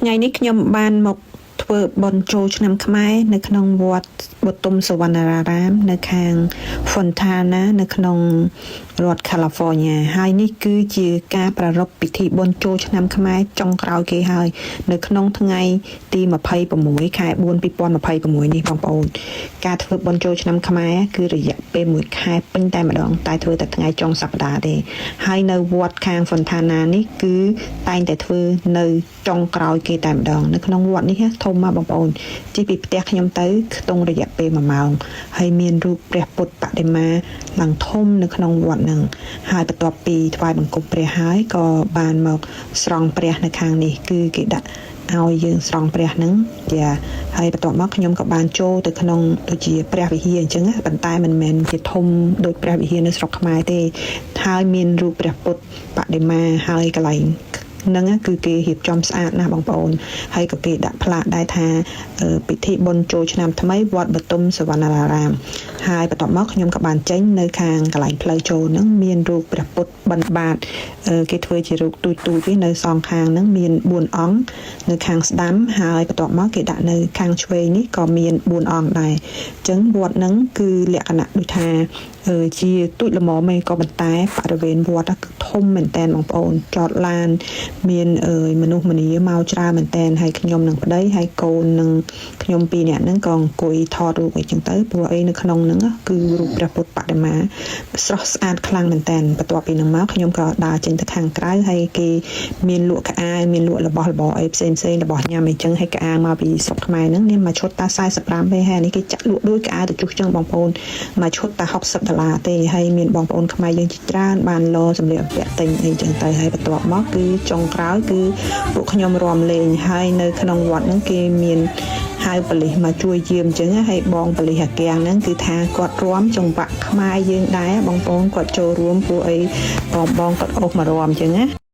ថ្ងៃនេះខ្ញុំបានមកធ្វើបន់ជោឆ្នាំខ្មែរនៅក្នុងវត្តបទុមសវណ្ណារាមនៅខាង Fontana នៅក្នុងរដ្ឋ California ហើយនេះគឺជាការប្រារព្ធពិធីបុណ្យចូលឆ្នាំខ្មែរចុងក្រោយគេហើយនៅក្នុងថ្ងៃទី26ខែ4 2026នេះបងប្អូនការធ្វើបុណ្យចូលឆ្នាំខ្មែរគឺរយៈពេល1ខែពេញតែម្ដងតែធ្វើតែថ្ងៃចុងសប្តាហ៍ទេហើយនៅវត្តខាង Fontana នេះគឺតែងតែធ្វើនៅចុងក្រោយគេតែម្ដងនៅក្នុងវត្តនេះធំមកបងប្អូនជិះពីផ្ទះខ្ញុំទៅខ្ទង់រយៈពេល1ម៉ោងហើយមានរូបព្រះពុទ្ធបដិមាឡើងធំនៅក្នុងវត្តនឹងហើយបន្ទាប់ពីថ្វាយបង្គំព្រះហើយក៏បានមកស្រង់ព្រះនៅខាងនេះគឺគេដាក់ឲ្យយើងស្រង់ព្រះហ្នឹងចាហើយបន្ទាប់មកខ្ញុំក៏បានចូលទៅក្នុងដូចជាព្រះវិហារអញ្ចឹងប៉ុន្តែមិនមែនជាធំដូចព្រះវិហារនៅស្រុកខ្មែរទេហើយមានរូបព្រះពុទ្ធបដិមាហើយកន្លែងហ្នឹងគឺគេរៀបចំស្អាតណាស់បងប្អូនហើយក៏គេដាក់ផ្លាកដែរថាពិធីបុណ្យចូលឆ្នាំថ្មីវត្តបទុមសវណ្ណារាមហើយបន្ទាប់មកខ្ញុំក៏បានចេញនៅខាងកន្លែងផ្លូវចូលហ្នឹងមានរូបព្រះពុទ្ធបិណ្ឌបាតគេធ្វើជារូបទូចទេនៅសងខាងហ្នឹងមាន4អង្គនៅខាងស្ដាំហើយបន្ទាប់មកគេដាក់នៅខាងឆ្វេងនេះក៏មាន4អង្គដែរអញ្ចឹងវត្តហ្នឹងគឺលក្ខណៈដូចថាជាទូចល្មមឯងក៏ប៉ុន្តែបរិវេណវត្តគឺធំមែនតើបងប្អូនចតឡានមានមនុស្សម្នាមកច្រើនមែនតើហើយខ្ញុំនឹងប្តីហើយកូននឹងខ្ញុំ2នាក់ហ្នឹងក៏អង្គុយថតរូបអីចឹងទៅព្រោះអីនៅក្នុងហ្នឹងគឺរូបព្រះពុទ្ធបដិមាស្រស់ស្អាតខ្លាំងមែនតើបន្ទាប់ពីហ្នឹងមកខ្ញុំក៏ដើរចេញទៅខាងក្រៅហើយគេមានលក់កៅអៅមានលក់របស់របរអីផ្សេងរបស់ញ៉ាំអីចឹងហើយកៅអៅមកពីស្រុកខ្មែរហ្នឹងនេះមួយឈុតតា45ទេហើយនេះគេចាក់លក់ដូចកៅអៅទៅជុះចឹងបងប្អូនមួយឈុតតា$60ទេហើយមានបងប្អូនខ្មែរយើងជាច្រើនបានលោសម្លៀកបំពាក់ទិញអីចឹងទៅហើយបន្ទាប់មកគឺចុងក្រោយគឺពួកខ្ញុំរំលេងហើយនៅក្នុងវត្តហ្នឹងគេមានហៅប៉ូលីសមកជួយយាមអញ្ចឹងហើយបងប៉ូលីសអាគាំងហ្នឹងគឺថាគាត់រំចង្វាក់ខ្មែរយើងដែរបងប្អូនគាត់ចូលរួមពួកអីបងគាត់អូសមករំអញ្ចឹងណា